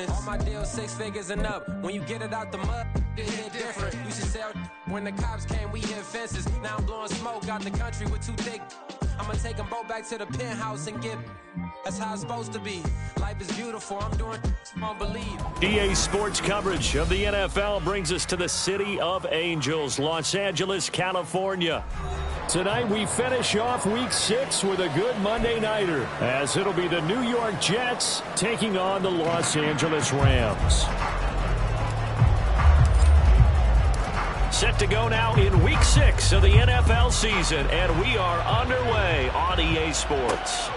business. All my deals 6 figures and up. When you get it out the mud, it hit different. You should sell when the cops came, we hit fences. Now I'm blowing smoke out the country with 2 thick. I'ma take them both back to the penthouse and get. That's how it's supposed to be. Life is beautiful. I'm doing won't believe. EA Sports coverage of the NFL brings us to the City of Angels, Los Angeles, California. Tonight we finish off Week 6 with a good Monday nighter, as it'll be the New York Jets taking on the Los Angeles Rams. Set to go now in Week 6 of the NFL season, and we are underway on EA Sports.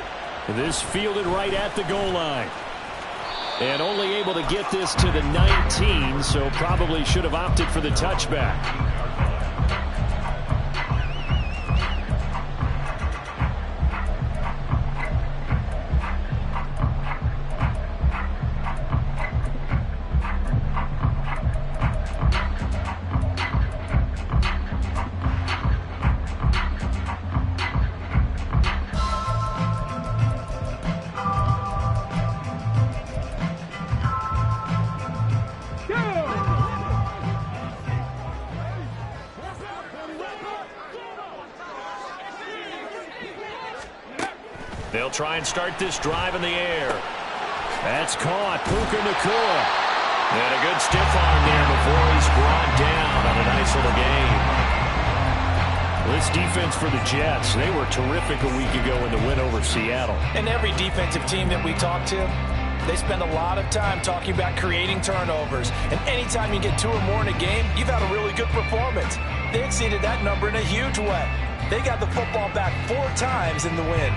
This fielded right at the goal line. And only able to get this to the 19, so probably should have opted for the touchback. They'll try and start this drive in the air. That's caught. Puka Nacua. And a good stiff arm there before he's brought down on a nice little game. This defense for the Jets, they were terrific a week ago in the win over Seattle. And every defensive team that we talk to, they spend a lot of time talking about creating turnovers. And anytime you get 2 or more in a game, you've had a really good performance. They exceeded that number in a huge way. They got the football back 4 times in the win.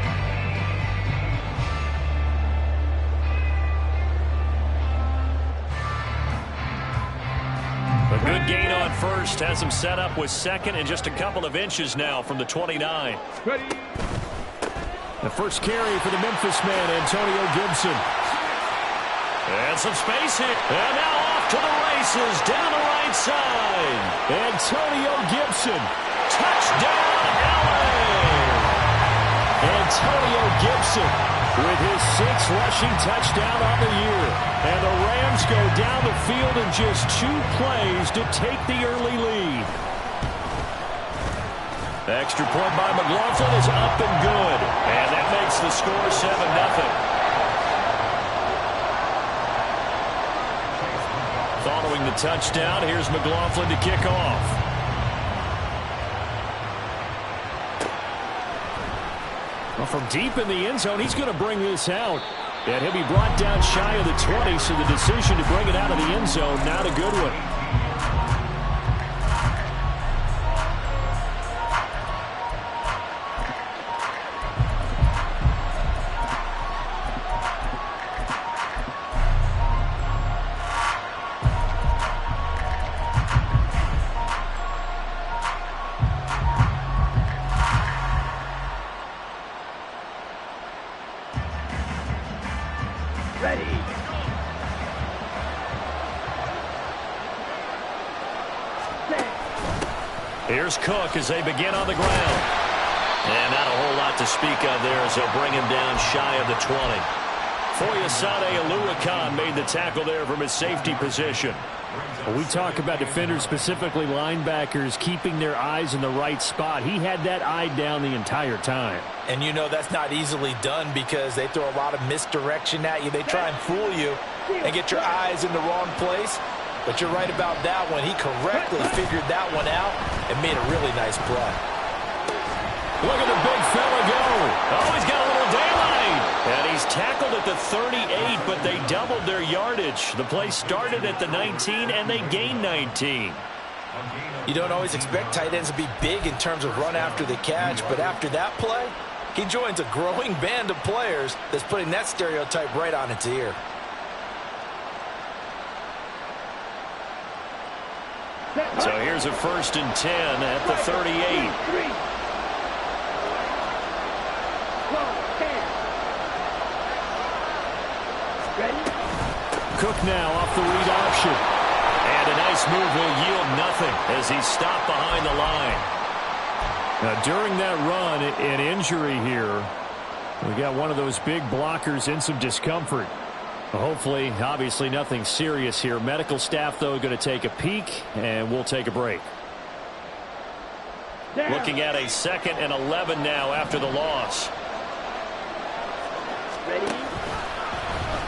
A good gain on first has him set up with second and just a couple of inches now from the 29. Ready. The first carry for the Memphis man, Antonio Gibson. And some space here. And now off to the races down the right side. Antonio Gibson. Touchdown, LA! Antonio Gibson with his 6th rushing touchdown on the year. And the Rams go down the field in just 2 plays to take the early lead. The extra point by McLaughlin is up and good. And that makes the score 7-0. Following the touchdown, here's McLaughlin to kick off. Well, from deep in the end zone, he's going to bring this out. And he'll be brought down shy of the 20, so the decision to bring it out of the end zone, not a good one. Here's Cook as they begin on the ground. And not a whole lot to speak of there as they'll bring him down shy of the 20. Foyesade Oluwakan made the tackle there from his safety position. Well, we talk about defenders, specifically linebackers, keeping their eyes in the right spot. He had that eye down the entire time. And you know that's not easily done because they throw a lot of misdirection at you. They try and fool you and get your eyes in the wrong place. But you're right about that one. He correctly figured that one out and made a really nice play. Look at the big fella go. Oh, he's got a little daylight. And he's tackled at the 38, but they doubled their yardage. The play started at the 19, and they gained 19. You don't always expect tight ends to be big in terms of run after the catch, but after that play, he joins a growing band of players that's putting that stereotype right on its ear. So here's a 1st and 10 at the 38. Cook now off the read option. And a nice move will yield nothing as he's stopped behind the line. Now, during that run, an injury here. We got one of those big blockers in some discomfort. Hopefully, obviously nothing serious here. Medical staff, though, going to take a peek, and we'll take a break. Looking at a 2nd and 11 now after the loss.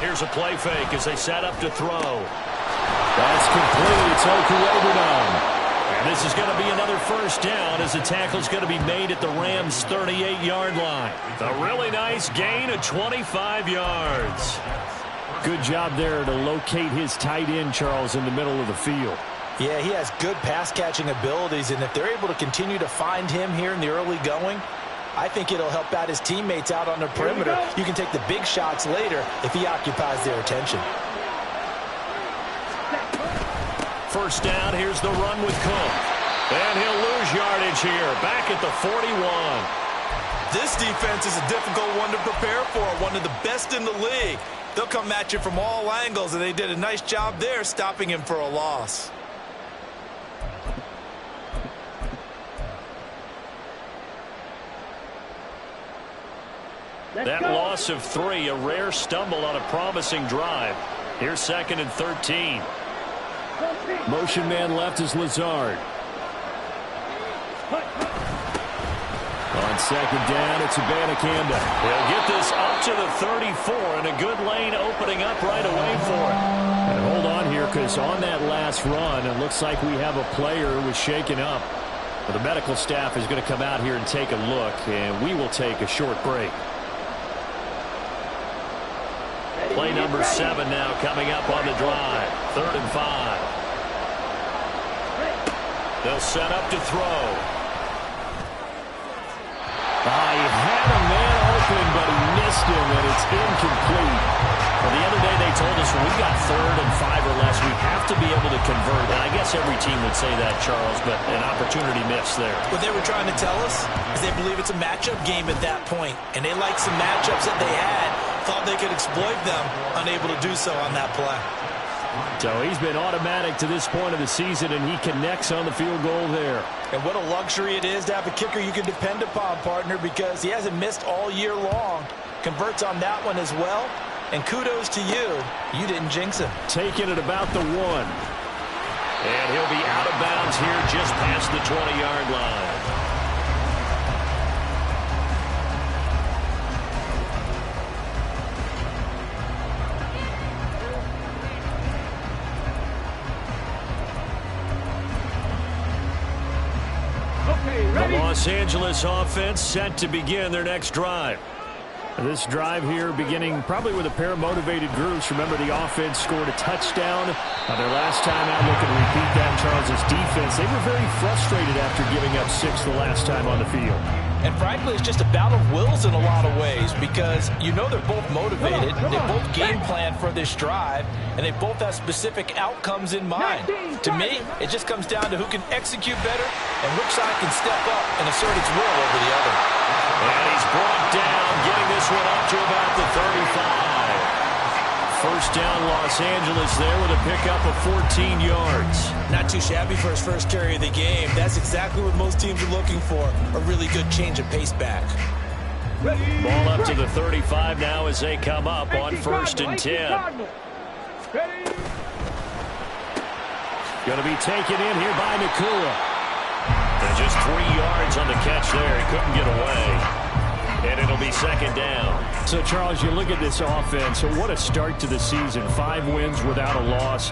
Here's a play fake as they set up to throw. That's complete. It's Okuyeredom. And this is going to be another first down as the tackle's going to be made at the Rams' 38-yard line. A really nice gain of 25 yards. Good job there to locate his tight end, Charles, in the middle of the field. Yeah, he has good pass-catching abilities, and if they're able to continue to find him here in the early going, I think it'll help out his teammates out on the perimeter. You can take the big shots later if he occupies their attention. First down, here's the run with Cook. And he'll lose yardage here, back at the 41. This defense is a difficult one to prepare for, one of the best in the league. They'll come at you from all angles, and they did a nice job there stopping him for a loss. That loss of 3, a rare stumble on a promising drive. Here's 2nd and 13. Motion man left is Lazard. On 2nd down, it's Abanikanda. They'll get this up to the 34, and a good lane opening up right away for it. And hold on here, because on that last run, it looks like we have a player who was shaken up. But the medical staff is going to come out here and take a look, and we will take a short break. Play number 7 now coming up on the drive. 3rd and 5. They'll set up to throw. He had a man open, but he missed him, and it's incomplete. Well, the other day they told us when we got 3rd and 5 or less, we have to be able to convert. And I guess every team would say that, Charles, but an opportunity missed there. What they were trying to tell us is they believe it's a matchup game at that point, and they liked some matchups that they had, thought they could exploit them, unable to do so on that play. So he's been automatic to this point of the season, and he connects on the field goal there. And what a luxury it is to have a kicker you can depend upon, partner, because he hasn't missed all year long. Converts on that one as well. And kudos to you. You didn't jinx him. Taking it about the 1. And he'll be out of bounds here just past the 20-yard line. The Los Angeles offense set to begin their next drive. This drive here beginning probably with a pair of motivated groups. Remember, the offense scored a touchdown their last time out. Looking to repeat that. Charles' defense, they were very frustrated after giving up 6 the last time on the field. And frankly, it's just a battle of wills in a lot of ways, because you know they're both motivated, they both game plan for this drive, and they both have specific outcomes in mind. To me, it just comes down to who can execute better and which side can step up and assert its will over the other. And he's brought down, getting this one up to about the 35. First down, Los Angeles there with a pickup of 14 yards. Not too shabby for his first carry of the game. That's exactly what most teams are looking for, a really good change of pace back. Ball up to the 35 now as they come up on 1st and 10. Going to be taken in here by Nakua. And just 3 yards on the catch there. He couldn't get away. And it'll be 2nd down. So, Charles, you look at this offense. So what a start to the season. 5 wins without a loss.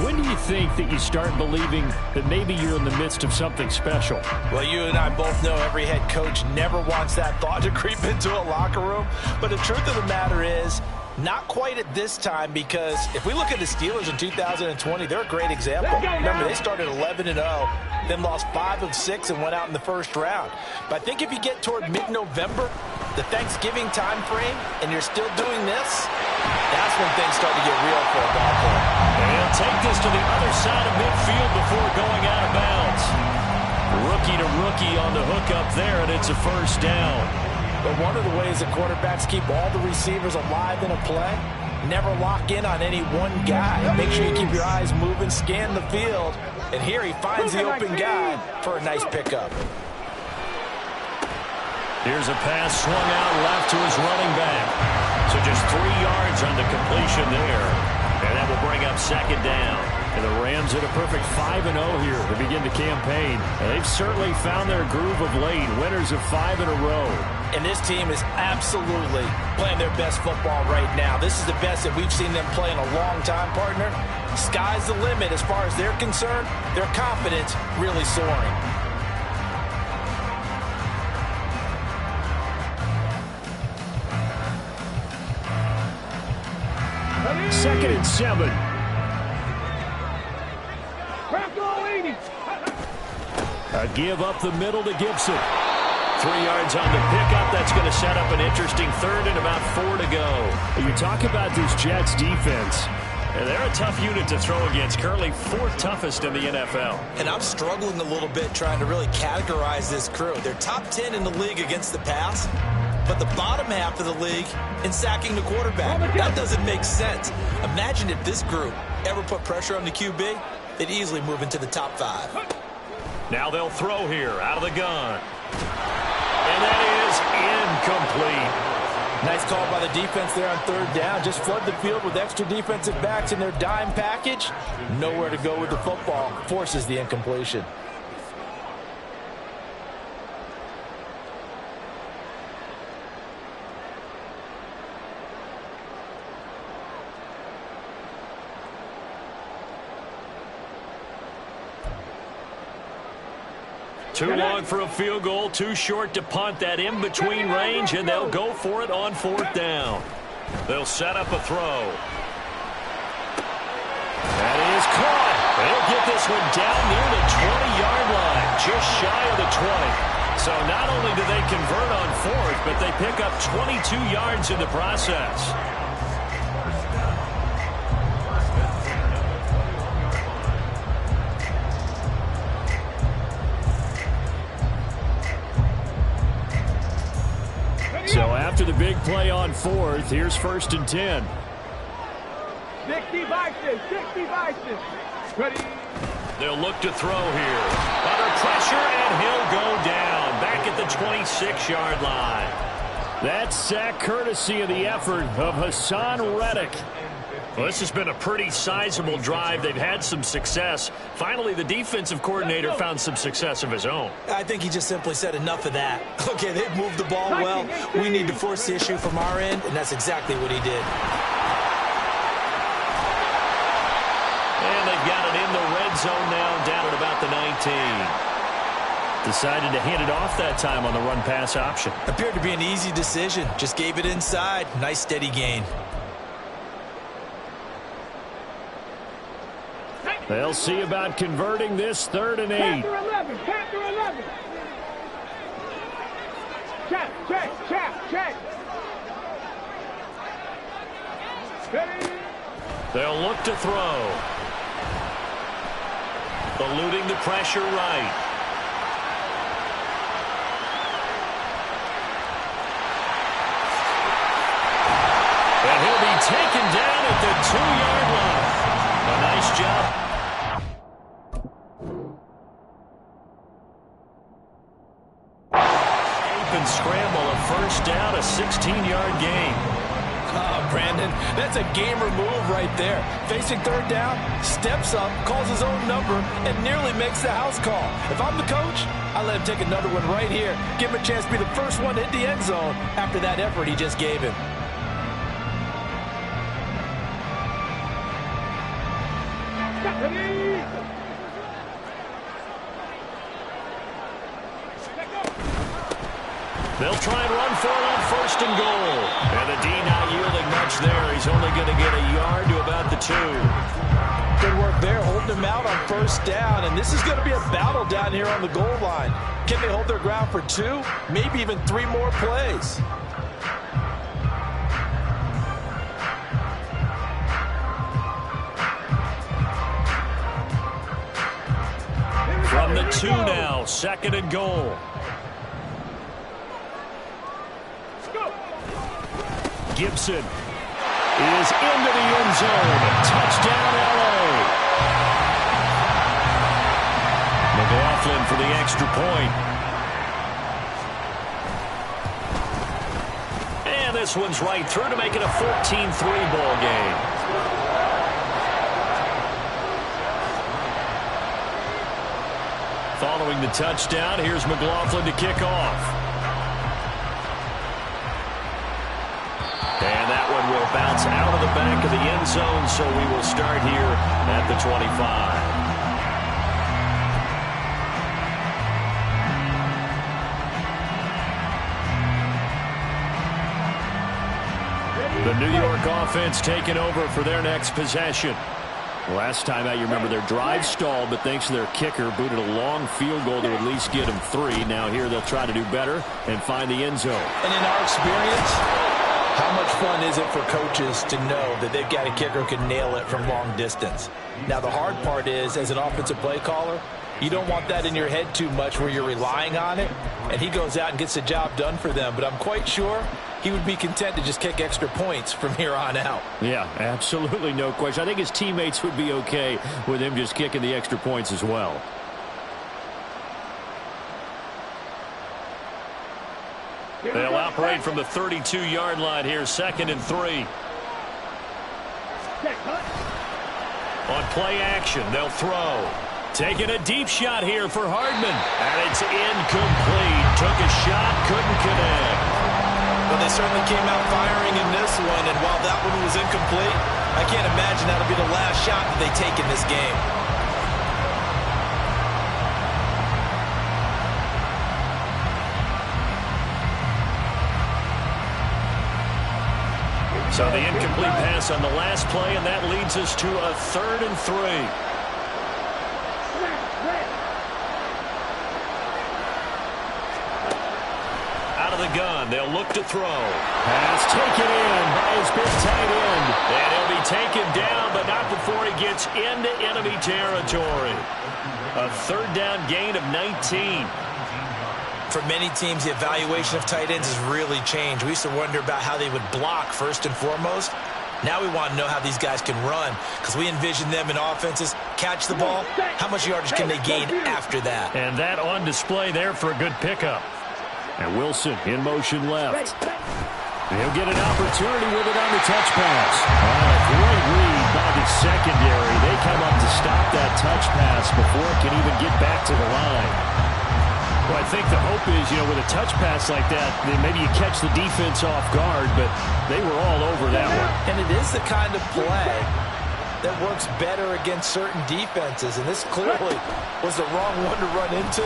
When do you think that you start believing that maybe you're in the midst of something special? Well, you and I both know every head coach never wants that thought to creep into a locker room. But the truth of the matter is, not quite at this time, because if we look at the Steelers in 2020, they're a great example. Remember, they started 11-0, then lost 5 of 6 and went out in the first round. But I think if you get toward mid-November, the Thanksgiving time frame, and you're still doing this, that's when things start to get real for a ball player. And he'll take this to the other side of midfield before going out of bounds. Rookie to rookie on the hook up there, and it's a first down. But one of the ways that quarterbacks keep all the receivers alive in a play, never lock in on any one guy. Make sure you keep your eyes moving, scan the field. And here he finds the open guy for a nice pickup. Here's a pass swung out left to his running back. So just 3 yards on the completion there. And that will bring up second down. And the Rams at a perfect 5-0 here to begin the campaign. And they've certainly found their groove of late. Winners of 5 in a row. And this team is absolutely playing their best football right now. This is the best that we've seen them play in a long time, partner. Sky's the limit as far as they're concerned. Their confidence really soaring. Second and 7. A give up the middle to Gibson. 3 yards on the pickup. That's going to set up an interesting third and about 4 to go. You talk about this Jets defense. And they're a tough unit to throw against. Currently 4th toughest in the NFL. And I'm struggling a little bit trying to really categorize this crew. They're top 10 in the league against the pass, but the bottom half of the league in sacking the quarterback. That doesn't make sense. Imagine if this group ever put pressure on the QB, they'd easily move into the top 5. Now they'll throw here out of the gun. And that is incomplete. Nice call by the defense there on third down. Just flood the field with extra defensive backs in their dime package. Nowhere to go with the football. Forces the incompletion. Too long for a field goal, too short to punt. That in-between range, and they'll go for it on 4th down. They'll set up a throw. That is caught. They'll get this one down near the 20-yard line, just shy of the 20. So not only do they convert on 4th, but they pick up 22 yards in the process. So after the big play on 4th, here's 1st and 10. 60 devices. Ready. They'll look to throw here. Under pressure, and he'll go down. Back at the 26-yard line. That sack courtesy of the effort of Hassan Reddick. Well, this has been a pretty sizable drive. They've had some success. Finally, the defensive coordinator found some success of his own. I think he just simply said enough of that. Okay, they've moved the ball well. We need to force the issue from our end, and that's exactly what he did. And they've got it in the red zone now, down at about the 19. Decided to hand it off that time on the run-pass option. Appeared to be an easy decision. Just gave it inside. Nice, steady gain. They'll see about converting this 3rd and 8. Panther 11. Check. Ready. They'll look to throw. Eluding the pressure right. And he'll be taken down at the 2-yard line. A nice job. And scramble, a 1st down, a 16-yard gain. Oh, Brandon, that's a gamer move right there. Facing 3rd down, steps up, calls his own number, and nearly makes the house call. If I'm the coach, I let him take another one right here. Give him a chance to be the first one to hit the end zone after that effort he just gave him. They'll try and run for it on 1st and goal. And the D not yielding much there. He's only going to get a yard to about the 2. Good work there, holding him out on 1st down. And this is going to be a battle down here on the goal line. Can they hold their ground for 2, maybe even 3 more plays? From the 2 now, 2nd and goal. Gibson is into the end zone. Touchdown, L.A. McLaughlin for the extra point. And this one's right through to make it a 14-3 ball game. Following the touchdown, here's McLaughlin to kick off. And that one will bounce out of the back of the end zone, so we will start here at the 25. The New York offense taking over for their next possession. Last time out, you remember their drive stalled, but thanks to their kicker, booted a long field goal to at least get them 3. Now here they'll try to do better and find the end zone. And in our experience, how much fun is it for coaches to know that they've got a kicker who can nail it from long distance? Now, the hard part is, as an offensive play caller, you don't want that in your head too much where you're relying on it, and he goes out and gets the job done for them. But I'm quite sure he would be content to just kick extra points from here on out. Yeah, absolutely no question. I think his teammates would be okay with him just kicking the extra points as well. They'll operate from the 32-yard line here, 2nd and 3. On play action, they'll throw. Taking a deep shot here for Hardman. And it's incomplete. Took a shot, couldn't connect. Well, they certainly came out firing in this one, and while that one was incomplete, I can't imagine that'll be the last shot that they take in this game. So the incomplete pass on the last play, and that leads us to a 3rd and 3. Out of the gun, they'll look to throw. Pass taken in by his big tight end. And he'll be taken down, but not before he gets into enemy territory. A 3rd down gain of 19. For many teams, the evaluation of tight ends has really changed. We used to wonder about how they would block first and foremost. Now we want to know how these guys can run, because we envision them in offenses catch the ball. How much yardage can they gain after that? And that on display there for a good pickup. And Wilson in motion left. He'll get an opportunity with it on the touch pass. Great read by the secondary. They come up to stop that touch pass before it can even get back to the line. Well, I think the hope is, with a touch pass like that, maybe you catch the defense off guard, but they were all over that one. And it is the kind of play that works better against certain defenses, and this clearly was the wrong one to run into.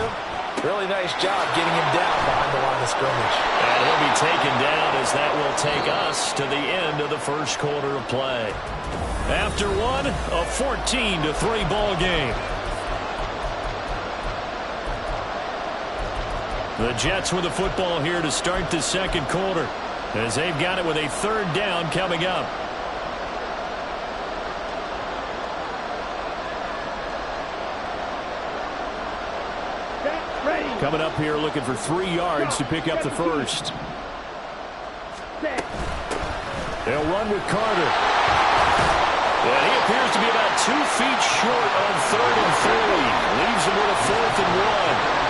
Really nice job getting him down behind the line of scrimmage. And he'll be taken down as that will take us to the end of the first quarter of play. After one, a 14-3 ball game. The Jets with the football here to start the second quarter, as they've got it with a 3rd down coming up. Coming up here looking for 3 yards to pick up the first. They'll run with Carter. And he appears to be about 2 feet short on 3rd and 3. Leaves him with a 4th and 1.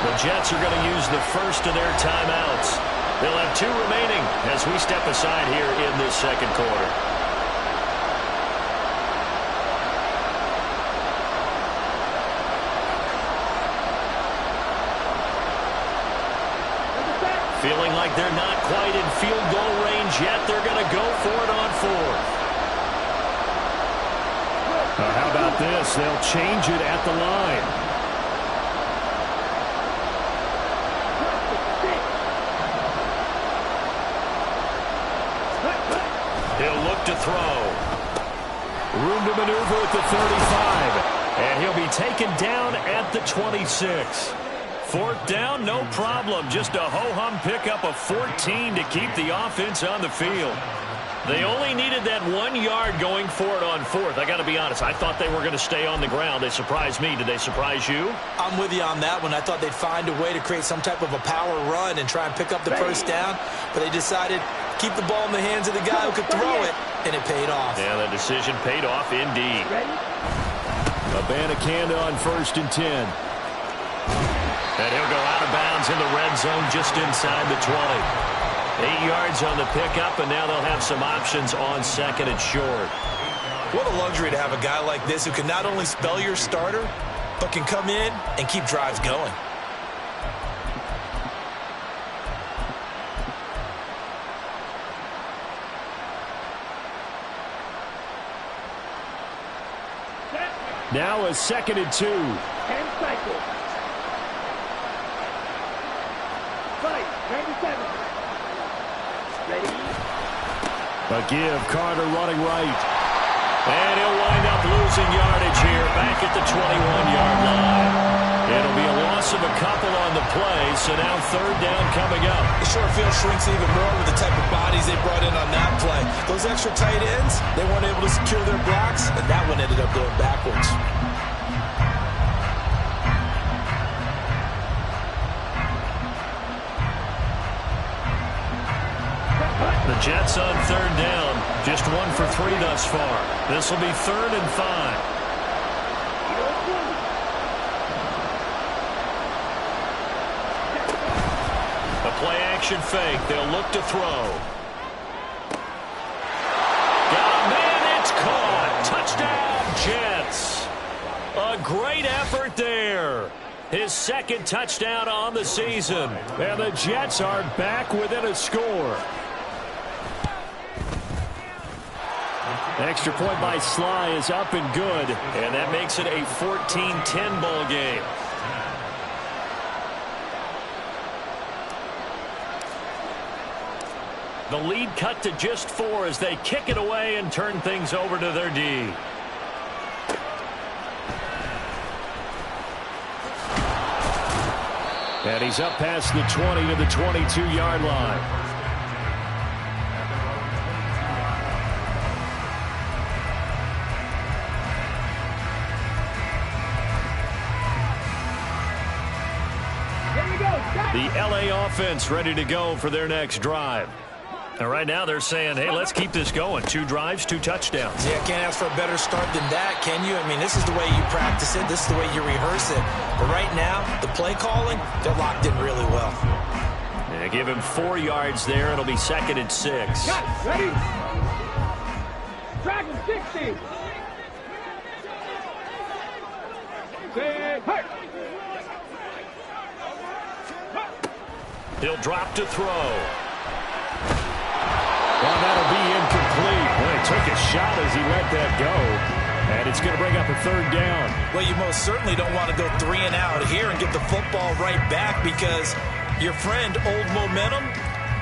The Jets are going to use the first of their timeouts. They'll have 2 remaining as we step aside here in this second quarter. Feeling like they're not quite in field goal range yet. They're going to go for it on 4th. How about this? They'll change it at the line. He'll look to throw. Room to maneuver at the 35. And he'll be taken down at the 26. 4th down, no problem. Just a ho-hum pickup of 14 to keep the offense on the field. They only needed that 1 yard going for it on 4th. I got to be honest, I thought they were going to stay on the ground. They surprised me. Did they surprise you? I'm with you on that one. I thought they'd find a way to create some type of a power run and try and pick up the first down, but they decided keep the ball in the hands of the guy who could throw it, and it paid off. Yeah, that decision paid off indeed. Abanikanda on 1st and 10. And he'll go out of bounds in the red zone just inside the 20. 8 yards on the pickup, and now they'll have some options on second and short. What a luxury to have a guy like this who can not only spell your starter, but can come in and keep drives going. Now a 2nd and 2. 10 cycles. Fight, 97. Ready? A give, Carter running right. And he'll wind up losing yardage here back at the 21-yard line. It'll be a loss of a couple on the play, so now 3rd down coming up. The short field shrinks even more with the type of bodies they brought in on that play. Those extra tight ends, they weren't able to secure their blocks, and that one ended up going backwards. The Jets on 3rd down. Just 1 for 3 thus far. This will be 3rd and 5. A play-action fake. They'll look to throw. Got a man. It's caught. Touchdown, Jets. A great effort there. His 2nd touchdown on the season. And the Jets are back within a score. Extra point by Sly is up and good. And that makes it a 14-10 ball game. The lead cut to just 4 as they kick it away and turn things over to their D. And he's up past the 20 to the 22-yard line. The LA offense ready to go for their next drive. And right now they're saying, hey, let's keep this going. 2 drives, 2 touchdowns. Yeah, can't ask for a better start than that, can you? I mean, this is the way you practice it. This is the way you rehearse it. But right now, the play calling, they're locked in really well. Yeah, give him 4 yards there. It'll be 2nd and 6. Cut, ready? Drag him 60. Say, hurt. He'll drop to throw. Well, that'll be incomplete. Well, he took a shot as he let that go. And it's going to bring up a 3rd down. Well, you most certainly don't want to go 3 and out here and get the football right back because your friend, Old Momentum,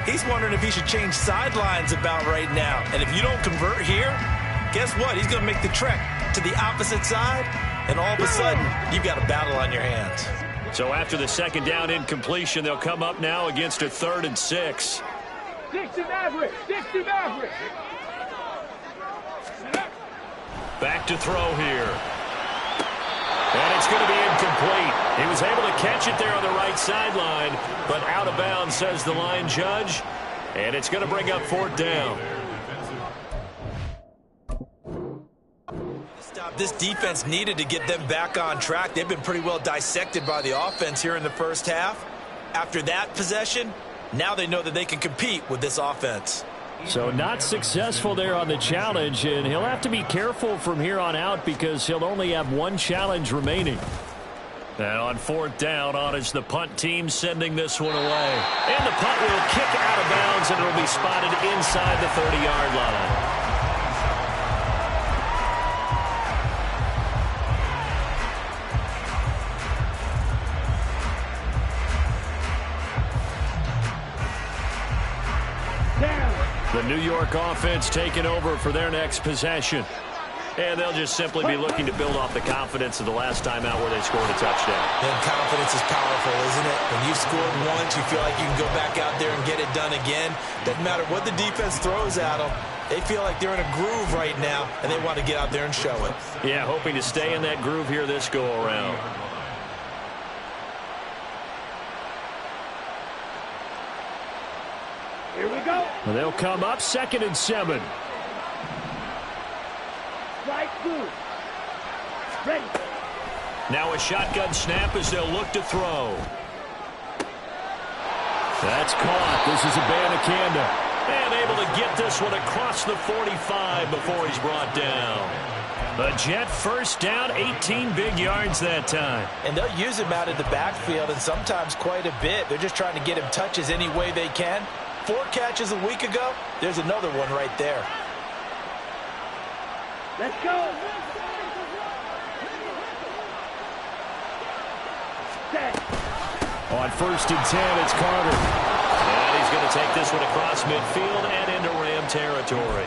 he's wondering if he should change sidelines about right now. And if you don't convert here, guess what? He's going to make the trek to the opposite side, and all of a sudden, you've got a battle on your hands. So after the 2nd down incompletion, they'll come up now against a 3rd and 6. 60 Maverick, 60 Maverick. Back to throw here. And it's going to be incomplete. He was able to catch it there on the right sideline, but out of bounds, says the line judge. And it's going to bring up 4th down. This defense needed to get them back on track. They've been pretty well dissected by the offense here in the first half. After that possession, now they know that they can compete with this offense. So not successful there on the challenge, and he'll have to be careful from here on out because he'll only have 1 challenge remaining. And on 4th down, on is the punt team sending this one away. And the punt will kick out of bounds, and it'll be spotted inside the 30-yard line. The New York offense taking over for their next possession. And they'll just simply be looking to build off the confidence of the last time out where they scored a touchdown. And confidence is powerful, isn't it? When you've scored once, you feel like you can go back out there and get it done again. Doesn't matter what the defense throws at them. They feel like they're in a groove right now, and they want to get out there and show it. Yeah, hoping to stay in that groove here this go-around. Here we go. Well, they'll come up 2nd and 7. Strike 2. Ready. Now a shotgun snap as they'll look to throw. That's caught. This is Abanikanda. And able to get this one across the 45 before he's brought down. The Jet first down, 18 big yards that time. And they'll use him out of the backfield, and sometimes quite a bit. They're just trying to get him touches any way they can. 4 catches a week ago. There's another one right there. Let's go. Set. On 1st and 10, it's Carter. And he's going to take this one across midfield and into Ram territory.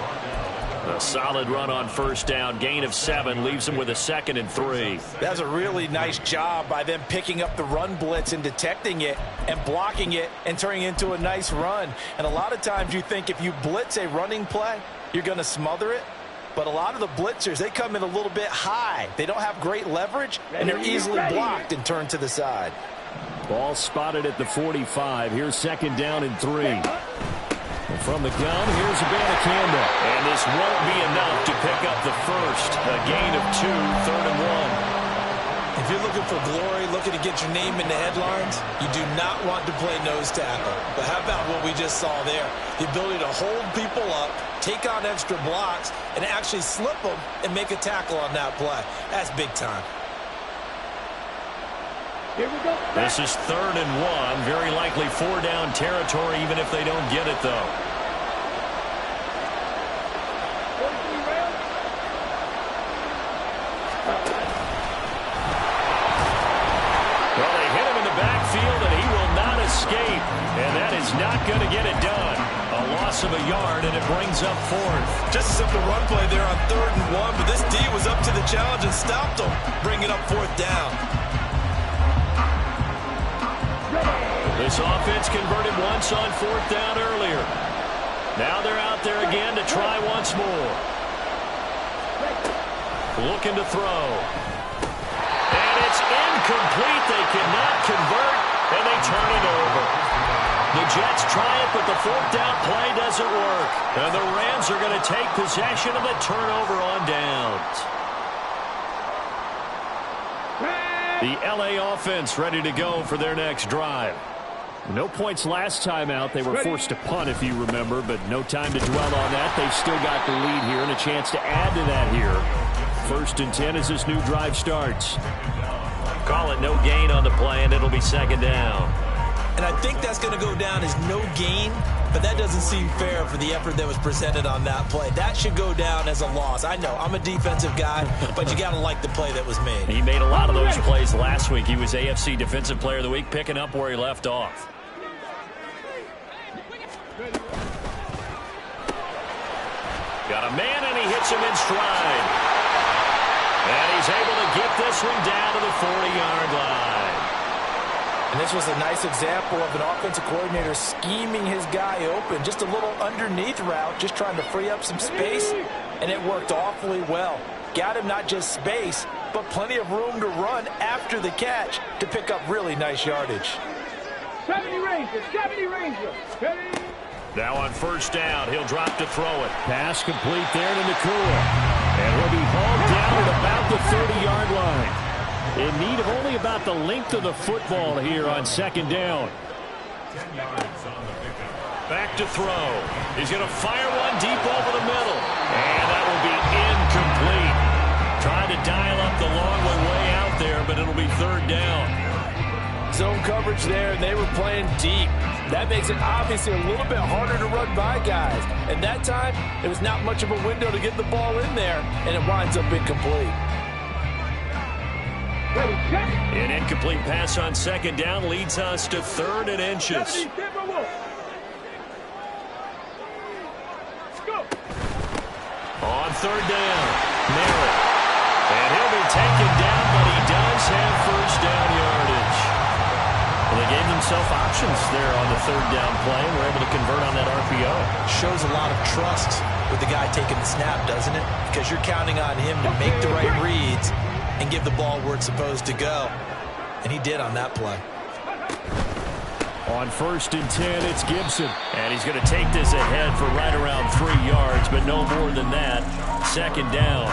A solid run on 1st down, gain of 7, leaves him with a 2nd and 3. That's a really nice job by them picking up the run blitz and detecting it and blocking it and turning it into a nice run. And a lot of times you think if you blitz a running play, you're going to smother it. But a lot of the blitzers, they come in a little bit high. They don't have great leverage, and they're easily blocked and turned to the side. Ball spotted at the 45. Here's 2nd down and 3. From the gun, here's Abanikanda. And this won't be enough to pick up the first. A gain of 2, 3rd and 1. If you're looking for glory, looking to get your name in the headlines, you do not want to play nose tackle. But how about what we just saw there? The ability to hold people up, take on extra blocks, and actually slip them and make a tackle on that play. That's big time. Here we go. This is 3rd and 1. Very likely 4-down territory, even if they don't get it, though. Well, they hit him in the backfield, and he will not escape. And that is not going to get it done. A loss of a yard, and it brings up 4th. Just a simple run play there on 3rd and 1, but this D was up to the challenge and stopped him, bringing up 4th down. This offense converted once on 4th down earlier. Now they're out there again to try once more. Looking to throw. And it's incomplete. They cannot convert, and they turn it over. The Jets try it, but the 4th down play doesn't work. And the Rams are going to take possession of the turnover on downs. The LA offense ready to go for their next drive. No points last time out. They were forced to punt, if you remember, but no time to dwell on that. They've still got the lead here and a chance to add to that here. 1st and 10 as this new drive starts. Call it no gain on the play, and it'll be 2nd down. And I think that's going to go down as no gain, but that doesn't seem fair for the effort that was presented on that play. That should go down as a loss. I know, I'm a defensive guy, but you got to like the play that was made. He made a lot of those plays last week. He was AFC Defensive Player of the Week, picking up where he left off. Got a man, and he hits him in stride. And he's able to get this one down to the 40-yard line. And this was a nice example of an offensive coordinator scheming his guy open. Just a little underneath route, just trying to free up some space, and it worked awfully well. Got him not just space, but plenty of room to run after the catch to pick up really nice yardage. 70 Rangers, 70 Rangers. Now on 1st down, he'll drop to throw it. Pass complete there to Nakua. And he'll be hauled down at about the 30-yard line. In need of only about the length of the football here on 2nd down. Back to throw. He's going to fire one deep over the middle. And that will be incomplete. Trying to dial up the long way out there, but it'll be 3rd down. Zone coverage there, and they were playing deep. That makes it obviously a little bit harder to run by guys. And that time, there was not much of a window to get the ball in there, and it winds up incomplete. An incomplete pass on 2nd down leads us to 3rd and inches. On 3rd down, Merritt. And he'll be taken down, but he does have 1st down yardage. Well, they gave themselves options there on the 3rd down play and were able to convert on that RPO. Shows a lot of trust with the guy taking the snap, doesn't it? Because you're counting on him to make the right reads and give the ball where it's supposed to go. And he did on that play. On 1st and 10, it's Gibson. And he's going to take this ahead for right around 3 yards, but no more than that. 2nd down.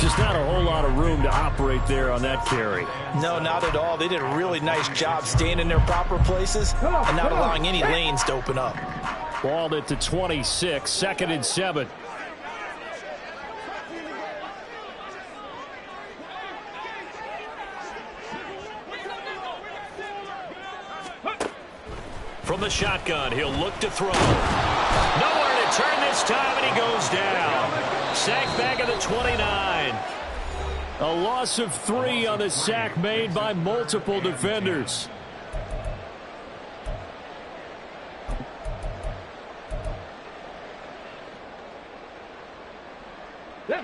Just not a whole lot of room to operate there on that carry. No, not at all. They did a really nice job staying in their proper places and not allowing any lanes to open up. Balled at the 26, 2nd and 7. From the shotgun, he'll look to throw. Nowhere to turn this time, and he goes down. Sack back at the 29. A loss of 3 on the sack made by multiple defenders.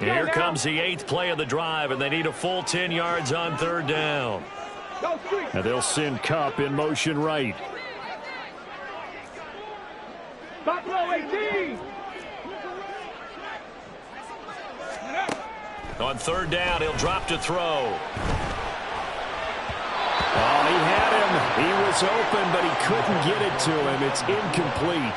Here comes the 8th play of the drive, and they need a full 10 yards on 3rd down. And they'll send Kupp in motion right. Buffalo 18. On 3rd down, he'll drop to throw. Oh, he had him. He was open, but he couldn't get it to him. It's incomplete.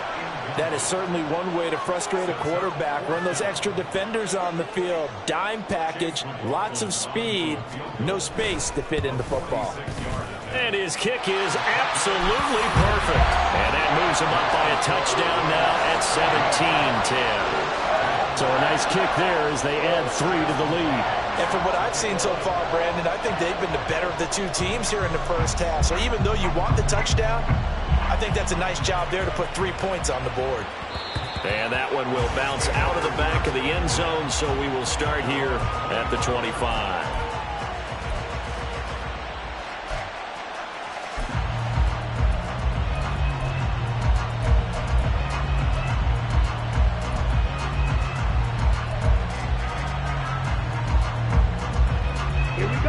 That is certainly one way to frustrate a quarterback. Run those extra defenders on the field. Dime package, lots of speed, no space to fit into football. And his kick is absolutely perfect. And that moves him up by a touchdown now at 17-10. So a nice kick there as they add 3 to the lead. And from what I've seen so far, Brandon, I think they've been the better of the two teams here in the first half. So even though you want the touchdown, I think that's a nice job there to put 3 points on the board. And that one will bounce out of the back of the end zone, so we will start here at the 25.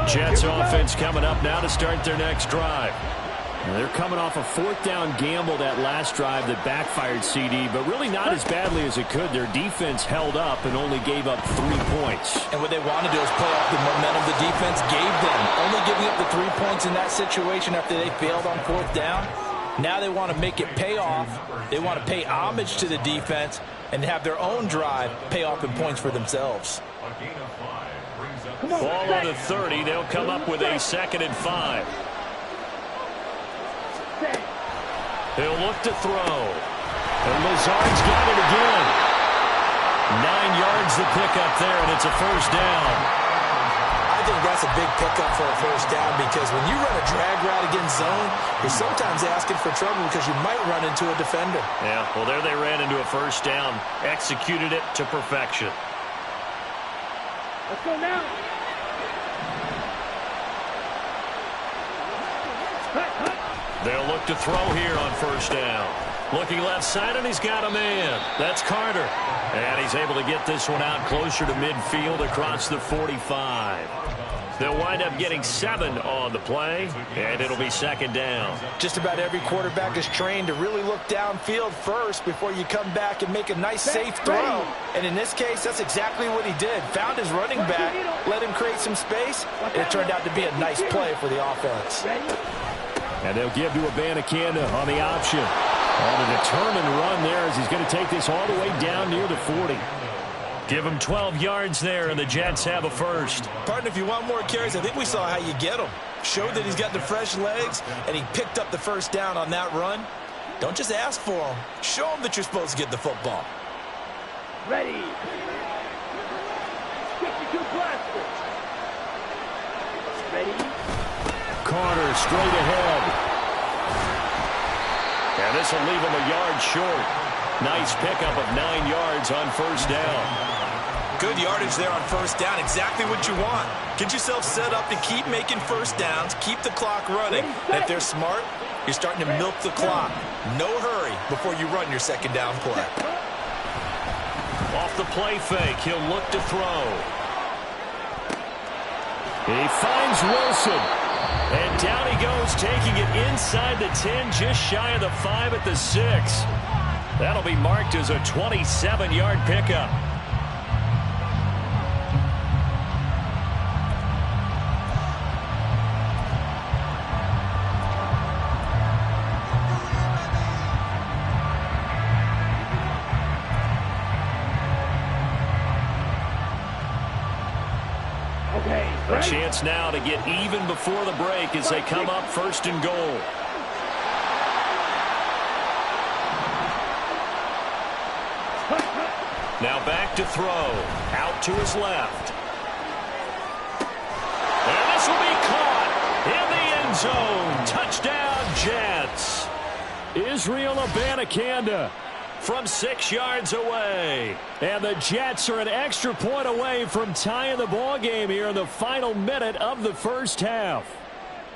Jets offense coming up now to start their next drive. And they're coming off a 4th down gamble that last drive that backfired CD, but really not as badly as it could. Their defense held up and only gave up 3 points. And what they want to do is play off the momentum the defense gave them. Only giving up the 3 points in that situation after they failed on 4th down. Now they want to make it pay off. They want to pay homage to the defense and have their own drive pay off in points for themselves. Ball on the 30. They'll come up with a 2nd and 5. He'll look to throw. And Lazard's got it again. 9 yards the pickup there, and it's a first down. I think that's a big pickup for a first down because when you run a drag route against zone, you're sometimes asking for trouble because you might run into a defender. Yeah, well, there they ran into a first down. Executed it to perfection. Let's go now. They'll look to throw here on first down. Looking left side, and he's got a man. That's Carter. And he's able to get this one out closer to midfield across the 45. They'll wind up getting 7 on the play, and it'll be 2nd down. Just about every quarterback is trained to really look downfield first before you come back and make a nice, safe throw. And in this case, that's exactly what he did. Found his running back, let him create some space, and it turned out to be a nice play for the offense. And they'll give to Abanikanda on the option. On a determined run there as he's going to take this all the way down near the 40. Give him 12 yards there, and the Jets have a first. Partner, if you want more carries, I think we saw how you get him. Showed that he's got the fresh legs, and he picked up the first down on that run. Don't just ask for him. Show him that you're supposed to get the football. Ready. 52 blasters. Ready. Carter straight ahead. And this will leave him a yard short. Nice pickup of 9 yards on first down. Good yardage there on first down. Exactly what you want. Get yourself set up to keep making first downs, keep the clock running. And if they're smart, you're starting to milk the clock. No hurry before you run your 2nd down play. Off the play fake, he'll look to throw. He finds Wilson. And down he goes, taking it inside the 10, just shy of the 5 at the 6. That'll be marked as a 27-yard pickup. A chance now to get even before the break as they come up 1st and goal. Now back to throw. Out to his left. And this will be caught in the end zone. Touchdown, Jets. Israel Abanikanda from 6 yards away. And the Jets are an extra point away from tying the ball game here in the final minute of the first half.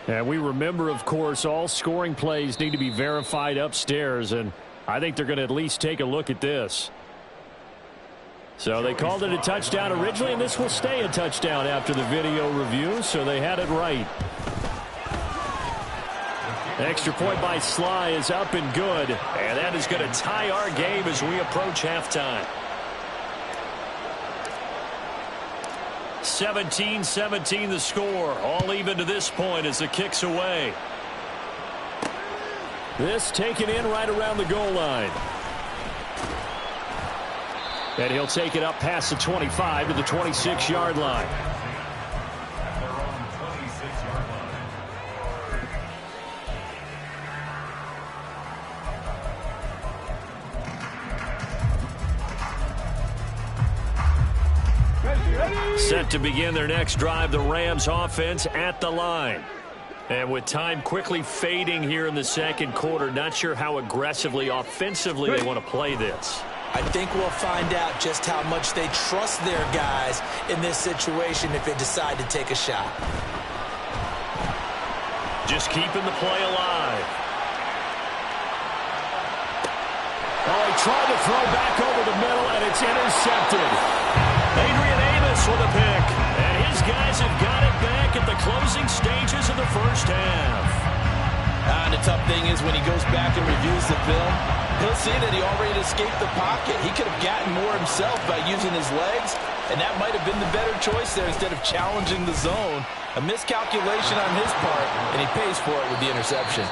And we remember, of course, all scoring plays need to be verified upstairs, and I think they're going to at least take a look at this. So they called it a touchdown originally, and this will stay a touchdown after the video review, so they had it right. Extra point by Sly is up and good, and that is going to tie our game as we approach halftime. 17-17 the score, all even to this point as the kick's away. This taken in right around the goal line. And he'll take it up past the 25 to the 26-yard line. Set to begin their next drive, the Rams offense at the line. And with time quickly fading here in the second quarter, not sure how aggressively, offensively they want to play this. I think we'll find out just how much they trust their guys in this situation if they decide to take a shot. Just keeping the play alive. Oh, he tried to throw back over the middle, and it's intercepted. Adrian Amos with a pick. And his guys have got it back at the closing stages of the first half. And the tough thing is when he goes back and reviews the film, he'll see that he already escaped the pocket. He could have gotten more himself by using his legs, and that might have been the better choice there instead of challenging the zone. A miscalculation on his part, and he pays for it with the interception.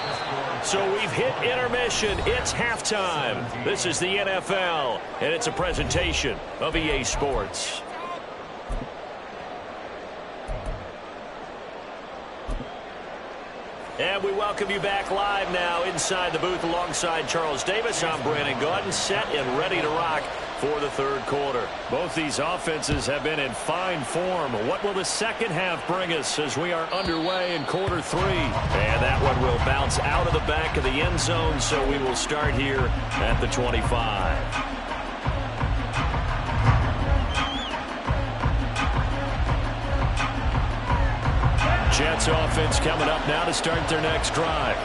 So we've hit intermission. It's halftime. This is the NFL, and it's a presentation of EA Sports. And we welcome you back live now inside the booth alongside Charles Davis. I'm Brandon Gaudin, set and ready to rock for the third quarter. Both these offenses have been in fine form. What will the second half bring us as we are underway in quarter three? And that one will bounce out of the back of the end zone, so we will start here at the 25. Jets offense coming up now to start their next drive.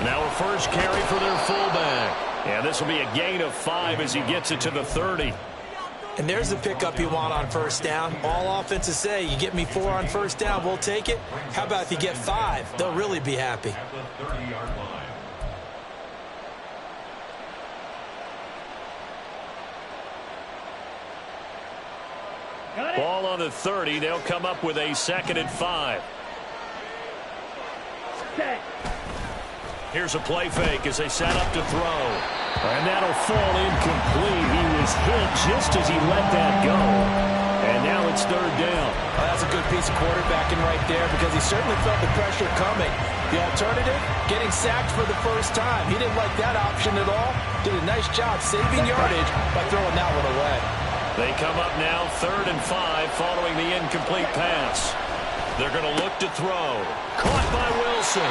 Now a first carry for their fullback. And this will be a gain of 5 as he gets it to the 30. And there's the pickup you want on first down. All offenses say, you get me 4 on first down, we'll take it. How about if you get 5? They'll really be happy. Ball on the 30. They'll come up with a 2nd and 5. Here's a play fake as they set up to throw. And that'll fall incomplete. He was hit just as he let that go. And now it's 3rd down. Well, that's a good piece of quarterbacking right there because he certainly felt the pressure coming. The alternative, getting sacked for the first time. He didn't like that option at all. Did a nice job saving yardage by throwing that one away. They come up now 3rd and 5 following the incomplete pass. They're going to look to throw. Caught by Wilson.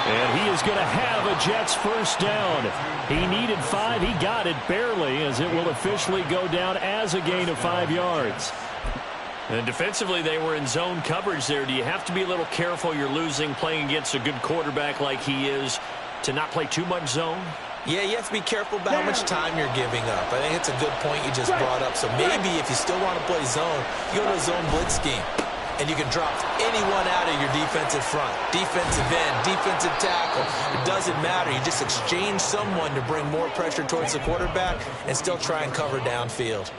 And he is going to have a Jets first down. He needed 5. He got it barely as it will officially go down as a gain of 5 yards. And defensively, they were in zone coverage there. Do you have to be a little careful? You're losing playing against a good quarterback like he is to not play too much zone? Yeah, you have to be careful about how much time you're giving up. I think it's a good point you just brought up. So maybe if you still want to play zone, you go to a zone blitz scheme. And you can drop anyone out of your defensive front. Defensive end, defensive tackle. It doesn't matter. You just exchange someone to bring more pressure towards the quarterback and still try and cover downfield.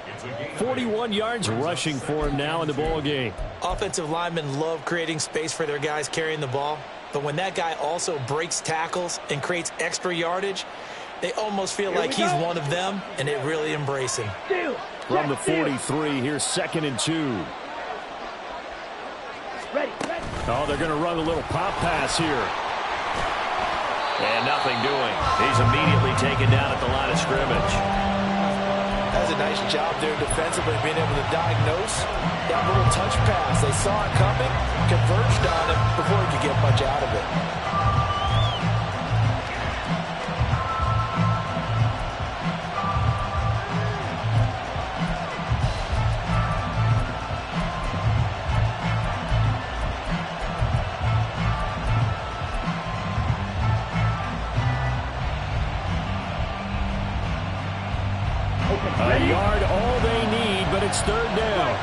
41 yards rushing for him now in the ball game. Offensive linemen love creating space for their guys carrying the ball. But when that guy also breaks tackles and creates extra yardage, They almost feel like he's one of them, and they really embrace him. From the 43, here's 2nd and 2. Ready. Oh, they're going to run a little pop pass here. And nothing doing. He's immediately taken down at the line of scrimmage. That's a nice job there defensively, being able to diagnose that little touch pass. They saw it coming, converged on him before he could get much out of it. A yard, all they need, but it's 3rd down.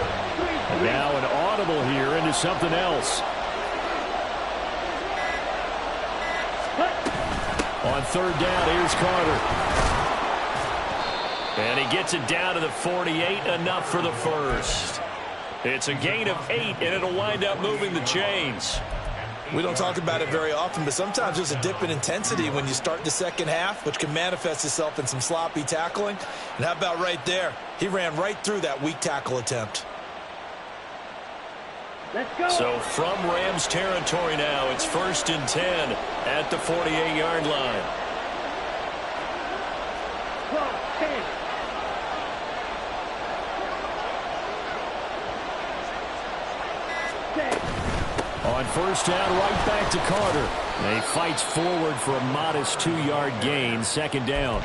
And now an audible here into something else. On 3rd down, here's Carter. And he gets it down to the 48, enough for the first. It's a gain of 8, and it'll wind up moving the chains. We don't talk about it very often, but sometimes there's a dip in intensity when you start the second half, which can manifest itself in some sloppy tackling. And how about right there? He ran right through that weak tackle attempt. Let's go. So from Rams territory now, it's 1st and 10 at the 48-yard line. 10. On 1st down, right back to Carter. And he fights forward for a modest 2-yard gain, 2nd down.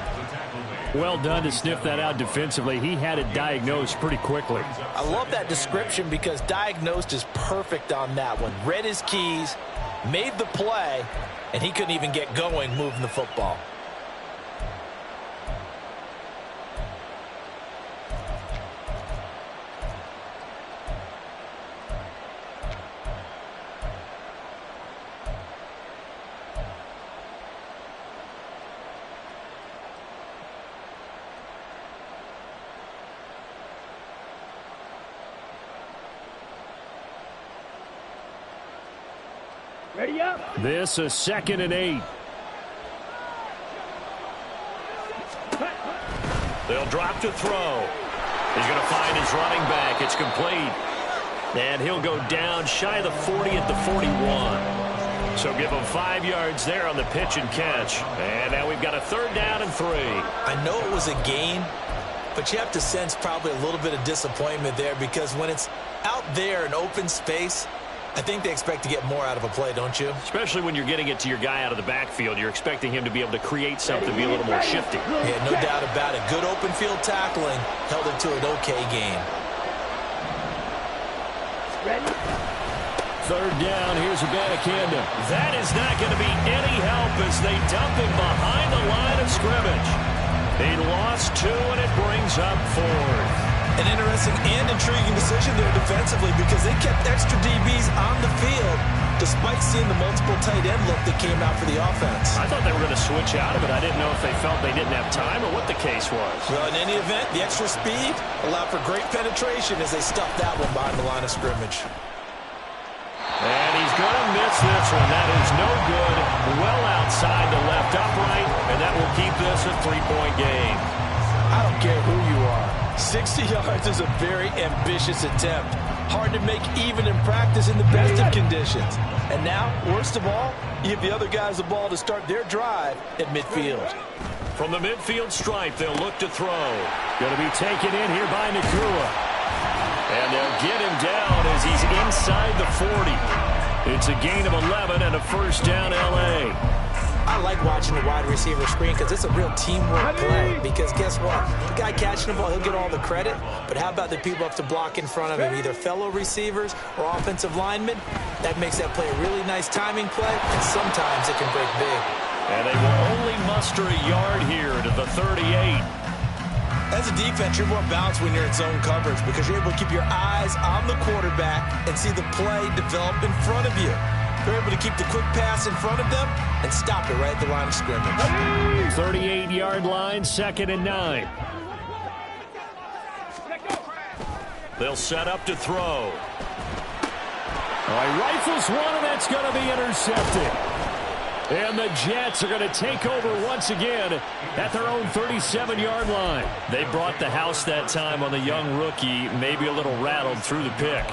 Well done to sniff that out defensively. He had it diagnosed pretty quickly. I love that description because diagnosed is perfect on that one. Read his keys, made the play, and he couldn't even get going moving the football. Ready up. This a 2nd and 8. They'll drop to throw. He's going to find his running back. It's complete. And he'll go down shy of the 40 at the 41. So give him 5 yards there on the pitch and catch. And now we've got a 3rd down and 3. I know it was a gain, but you have to sense probably a little bit of disappointment there because when it's out there in open space, I think they expect to get more out of a play, don't you? Especially when you're getting it to your guy out of the backfield. You're expecting him to be able to create something, be a little more shifty. Yeah, no doubt about it. Good open field tackling held it to an okay game. Ready. 3rd down, here's Abanikanda. That is not going to be any help as they dump him behind the line of scrimmage. They lost 2, and it brings up 4th. An interesting and intriguing decision there defensively because they kept extra DBs on the field despite seeing the multiple tight end look that came out for the offense. I thought they were going to switch out of it. I didn't know if they felt they didn't have time or what the case was. Well, in any event, the extra speed allowed for great penetration as they stuffed that one behind the line of scrimmage. And he's going to miss this one. That is no good. Well outside the left upright, and that will keep this a 3-point game. I don't care who you are. 60 yards is a very ambitious attempt. Hard to make even in practice in the best of conditions. And now, worst of all, you give the other guys the ball to start their drive at midfield. From the midfield stripe, they'll look to throw. Going to be taken in here by Nakua. And they'll get him down as he's inside the 40. It's a gain of 11 and a 1st down L.A. I like watching the wide receiver screen because it's a real teamwork play. Because guess what? The guy catching the ball, he'll get all the credit. But how about the people up to block in front of him, either fellow receivers or offensive linemen? That makes that play a really nice timing play, and sometimes it can break big. And they will only muster a yard here to the 38. As a defense, you're more balanced when you're in zone coverage because you're able to keep your eyes on the quarterback and see the play develop in front of you. They're able to keep the quick pass in front of them and stop it right at the line of scrimmage. 38-yard line, 2nd and 9. They'll set up to throw. All right, rifles one, and that's going to be intercepted. And the Jets are going to take over once again at their own 37-yard line. They brought the house that time on the young rookie, maybe a little rattled through the pick.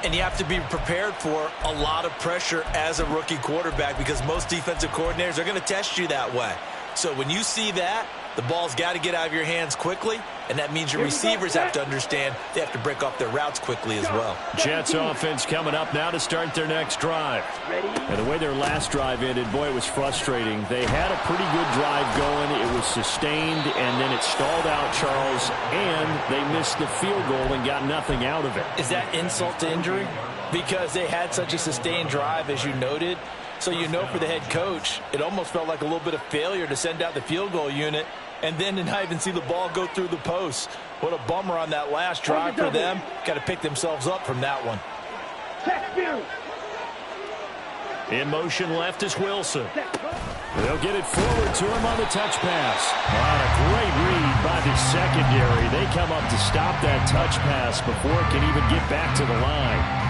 And you have to be prepared for a lot of pressure as a rookie quarterback because most defensive coordinators are going to test you that way. So when you see that, the ball's got to get out of your hands quickly, and that means your receivers have to understand they have to break off their routes quickly as well. Jets offense coming up now to start their next drive. And the way their last drive ended, boy, it was frustrating. They had a pretty good drive going. It was sustained, and then it stalled out, Charles, and they missed the field goal and got nothing out of it. Is that insult to injury? Because they had such a sustained drive, as you noted. So you know for the head coach, it almost felt like a little bit of failure to send out the field goal unit and then to not even see the ball go through the post. What a bummer on that last drive for them. Got to pick themselves up from that one. In motion left is Wilson. They'll get it forward to him on the touch pass. A great read by the secondary. They come up to stop that touch pass before it can even get back to the line.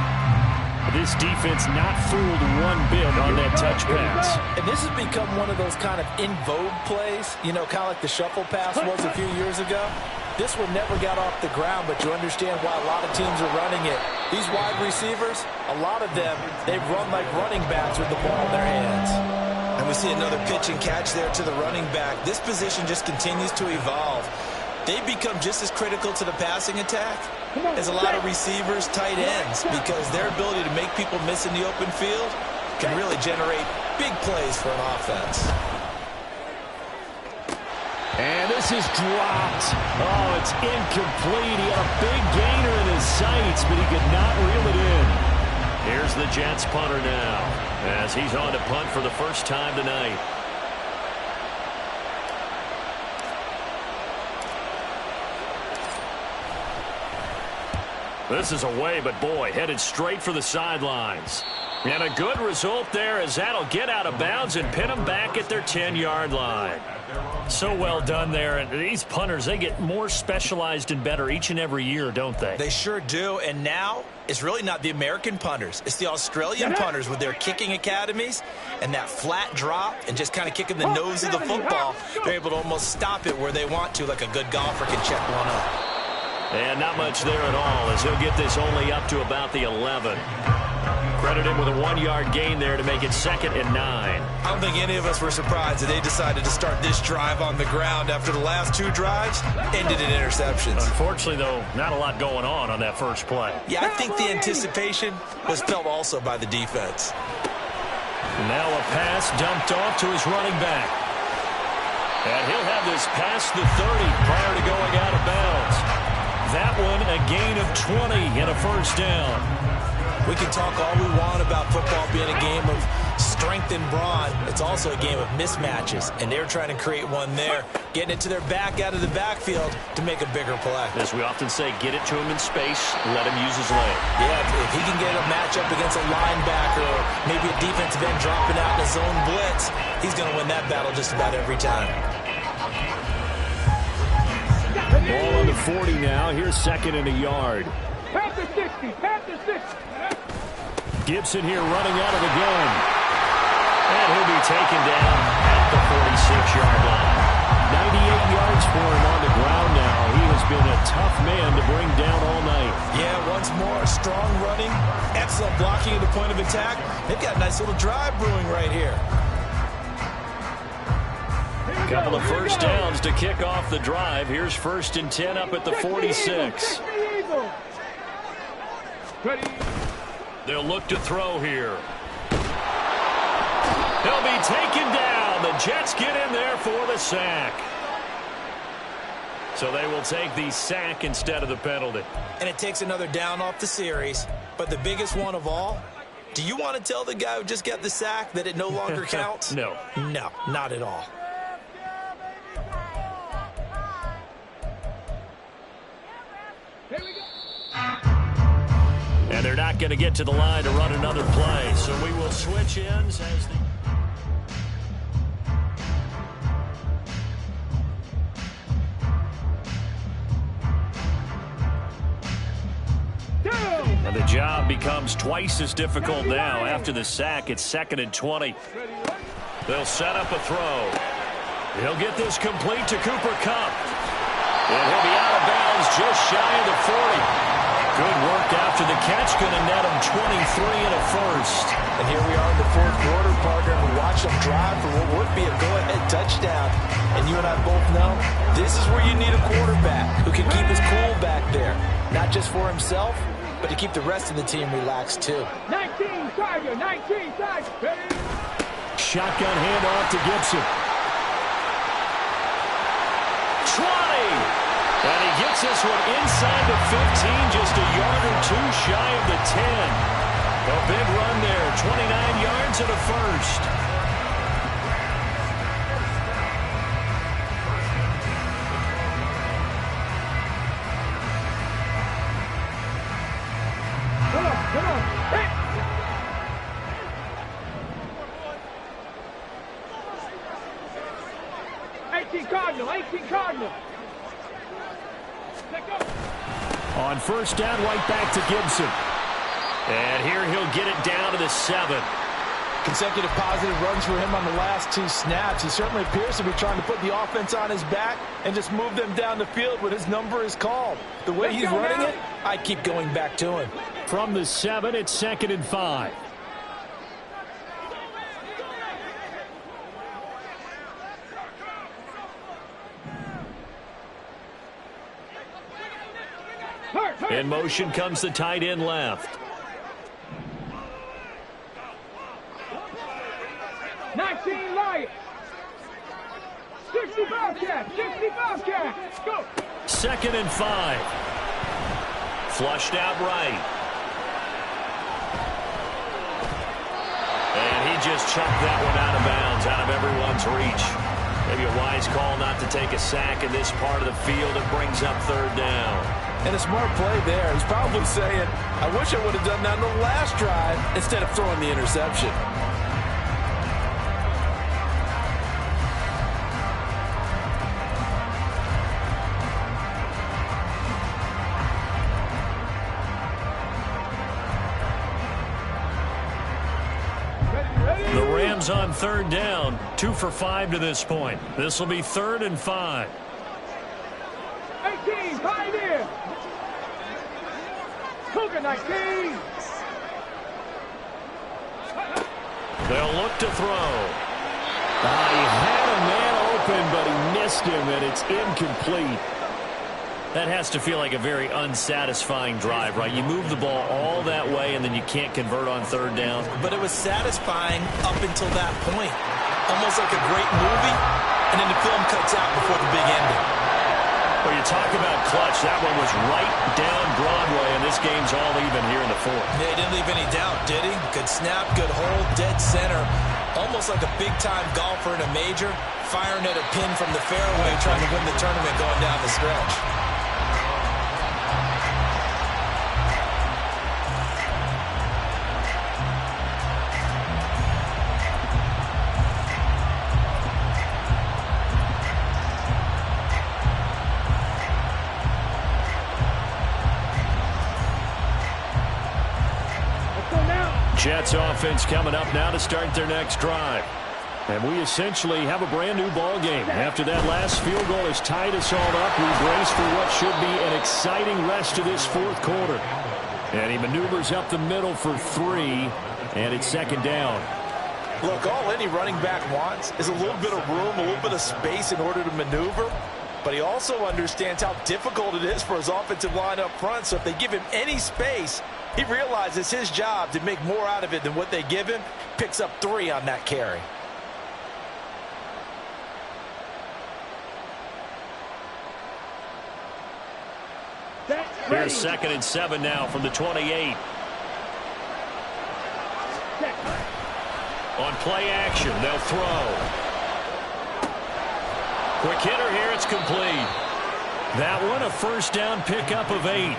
This defense not fooled one bit on that touch pass. And this has become one of those kind of in vogue plays, you know, kind of like the shuffle pass was a few years ago. This one never got off the ground, but you understand why a lot of teams are running it. These wide receivers, a lot of them, they've run like running backs with the ball in their hands. And we see another pitch and catch there to the running back. This position just continues to evolve. They become just as critical to the passing attack as a lot of receivers, tight ends, because their ability to make people miss in the open field can really generate big plays for an offense. And this is dropped. Oh, it's incomplete. He had a big gainer in his sights, but he could not reel it in. Here's the Jets punter now, as he's on to punt for the first time tonight. This is away, but boy, headed straight for the sidelines. And a good result there as that'll get out of bounds and pin them back at their 10-yard line. So well done there. And these punters, they get more specialized and better each and every year, don't they? They sure do. And now it's really not the American punters. It's the Australian punters with their kicking academies and that flat drop and just kind of kicking the nose of the football. They're able to almost stop it where they want to, like a good golfer can check one up. And not much there at all as he'll get this only up to about the 11. Credit him with a 1-yard gain there to make it 2nd and 9. I don't think any of us were surprised that they decided to start this drive on the ground after the last 2 drives ended in interceptions. Unfortunately, though, not a lot going on that first play. Yeah, I think the anticipation was felt also by the defense. Now a pass dumped off to his running back. And he'll have this past the 30 prior to going out of bounds. That one a gain of 20 and a first down. We can talk all we want about football being a game of strength and brawn. It's also a game of mismatches, and they're trying to create one there, getting it to their back out of the backfield to make a bigger play. As we often say, get it to him in space, let him use his leg. Yeah, if he can get a matchup against a linebacker or maybe a defensive end dropping out in a zone blitz, he's going to win that battle just about every time. Ball on the 40 now. Here's 2nd and a yard. Panther 60, Panther 60. Gibson here running out of the gun. And he'll be taken down at the 46-yard line. 98 yards for him on the ground now. He has been a tough man to bring down all night. Yeah, once more, strong running, excellent blocking at the point of attack. They've got a nice little drive brewing right here. Couple of first downs to kick off the drive. Here's 1st and 10 up at the 46. They'll look to throw here. He'll be taken down. The Jets get in there for the sack. So they will take the sack instead of the penalty. And it takes another down off the series. But the biggest one of all, do you want to tell the guy who just got the sack that it no longer counts? No. No, not at all. And they're not going to get to the line to run another play. So we will switch ends as and the job becomes twice as difficult now. After the sack, it's 2nd and 20. They'll set up a throw. He'll get this complete to Cooper Kupp. And he'll be out of bounds just shy of the 40. Good work after the catch. Going to net him 23 and a first. And here we are in the fourth quarter, partner. We watch them drive for what would be a go-ahead touchdown. And you and I both know this is where you need a quarterback who can keep his cool back there. Not just for himself, but to keep the rest of the team relaxed too. 19 Tiger, 19 Tiger, baby. Shotgun handoff to Gibson. 20! And he gets this one inside the 15, just a yard or two shy of the 10. A big run there, 29 yards and a first. Come on. Hey. Eighteen Cardinal. On first down, right back to Gibson. And here he'll get it down to the 7. Consecutive positive runs for him on the last 2 snaps. He certainly appears to be trying to put the offense on his back and just move them down the field when his number is called. The way he's running it, I keep going back to him. From the 7, it's 2nd and 5. In motion comes the tight end left. 19 Lions. 65 cat. Go. 2nd and 5. Flushed out right. And he just chucked that one out of bounds, out of everyone's reach. Maybe a wise call not to take a sack in this part of the field. It brings up 3rd down. And a smart play there. He's probably saying, I wish I would have done that on the last drive instead of throwing the interception. The Rams on 3rd down, 2 for 5 to this point. This will be 3rd and 5. 18, Pioneer. Cougar 19. They'll look to throw. He had a man open, but he missed him, and it's incomplete. That has to feel like a very unsatisfying drive, right? You move the ball all that way, and then you can't convert on 3rd down. But it was satisfying up until that point. Almost like a great movie, and then the film cuts out before the big ending. Well, you talk about clutch. That one was right down Broadway, and this game's all even here in the 4th. Yeah, he didn't leave any doubt, did he? Good snap, good hold, dead center. Almost like a big-time golfer in a major, firing at a pin from the fairway, trying to win the tournament going down the stretch. Jets offense coming up now to start their next drive. And we essentially have a brand new ball game. After that last field goal has tied us all up, we brace for what should be an exciting rest of this 4th quarter. And he maneuvers up the middle for 3, and it's 2nd down. Look, all any running back wants is a little bit of room, a little bit of space in order to maneuver. But he also understands how difficult it is for his offensive line up front. So if they give him any space, he realizes his job to make more out of it than what they give him. Picks up 3 on that carry. Here's 2nd and 7 now from the 28. On play action, they'll throw. Quick hitter here, it's complete. That one, a first down pickup of 8.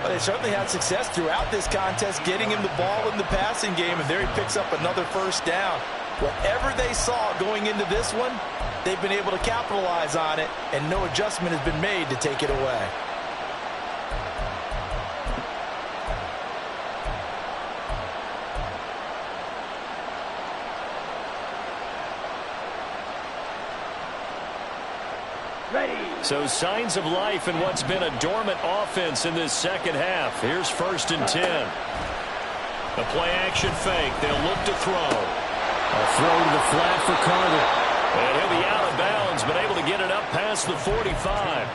Well, they certainly had success throughout this contest getting him the ball in the passing game, and there he picks up another first down. Whatever they saw going into this one, they've been able to capitalize on it, and no adjustment has been made to take it away. So signs of life in what's been a dormant offense in this second half. Here's 1st and 10. A play-action fake. They'll look to throw. A throw to the flat for Carter. And he'll be out of bounds, but able to get it up past the 45.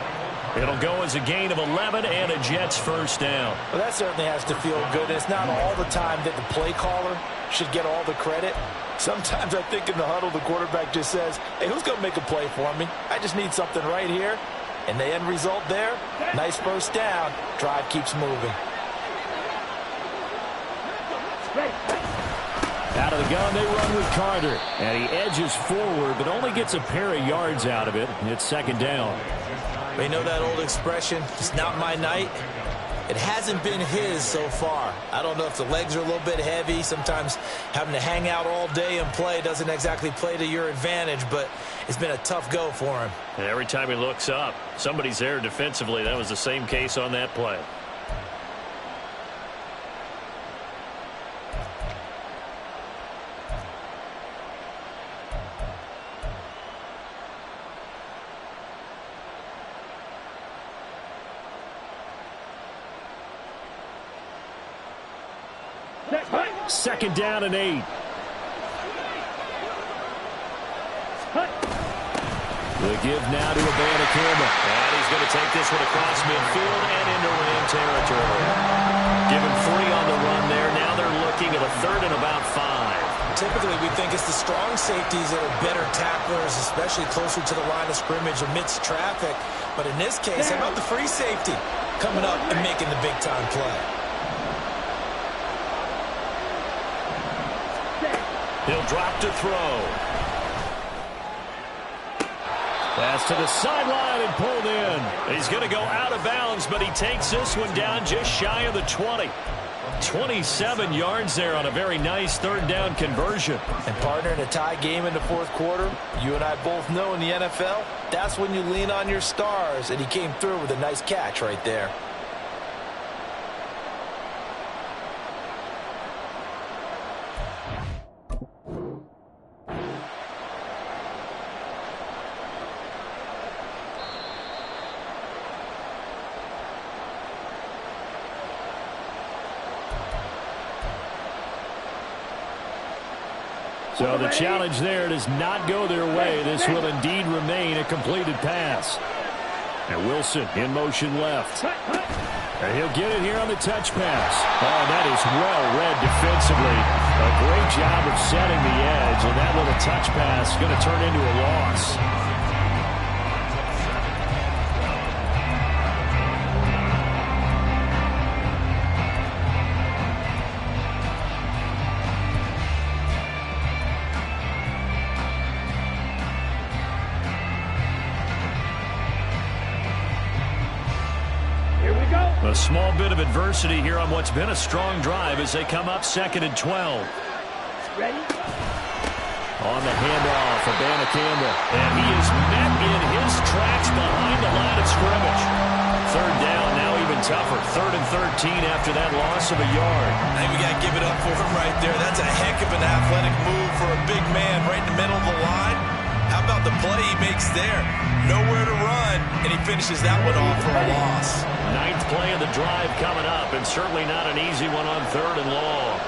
It'll go as a gain of 11 and a Jets first down. Well, that certainly has to feel good. It's not all the time that the play caller should get all the credit. Sometimes I think in the huddle, the quarterback just says, hey, who's going to make a play for me? I just need something right here. And the end result there, nice first down. Drive keeps moving. Out of the gun, they run with Carter. And he edges forward, but only gets a pair of yards out of it. And it's 2nd down. You know that old expression, it's not my night? It hasn't been his so far. I don't know if the legs are a little bit heavy. Sometimes having to hang out all day and play doesn't exactly play to your advantage, but it's been a tough go for him. And every time he looks up, somebody's there defensively. That was the same case on that play. Second down and 8. The give now to Abanikanda. And he's going to take this one across midfield and into Ram territory. Given 3 on the run there. Now they're looking at a 3rd and about 5. Typically, we think it's the strong safeties that are better tacklers, especially closer to the line of scrimmage amidst traffic. But in this case, how about the free safety coming up and making the big-time play? He'll drop to throw. Pass to the sideline and pulled in. He's going to go out of bounds, but he takes this one down just shy of the 20. 27 yards there on a very nice 3rd down conversion. And partner, in a tie game in the 4th quarter, you and I both know in the NFL, that's when you lean on your stars, and he came through with a nice catch right there. So the challenge there does not go their way. This will indeed remain a completed pass. And Wilson in motion left. And he'll get it here on the touch pass. Oh, that is well read defensively. A great job of setting the edge. And that little touch pass is going to turn into a loss. A small bit of adversity here on what's been a strong drive as they come up 2nd and 12. Ready? On the handoff, Abanikanda. And he is met in his tracks behind the line of scrimmage. 3rd down, now even tougher. 3rd and 13 after that loss of a yard. I think we got to give it up for him right there. That's a heck of an athletic move for a big man right in the middle of the line. How about the play he makes there? Nowhere to run, and he finishes that one off for a loss. 9th play of the drive coming up, and certainly not an easy one on 3rd and long.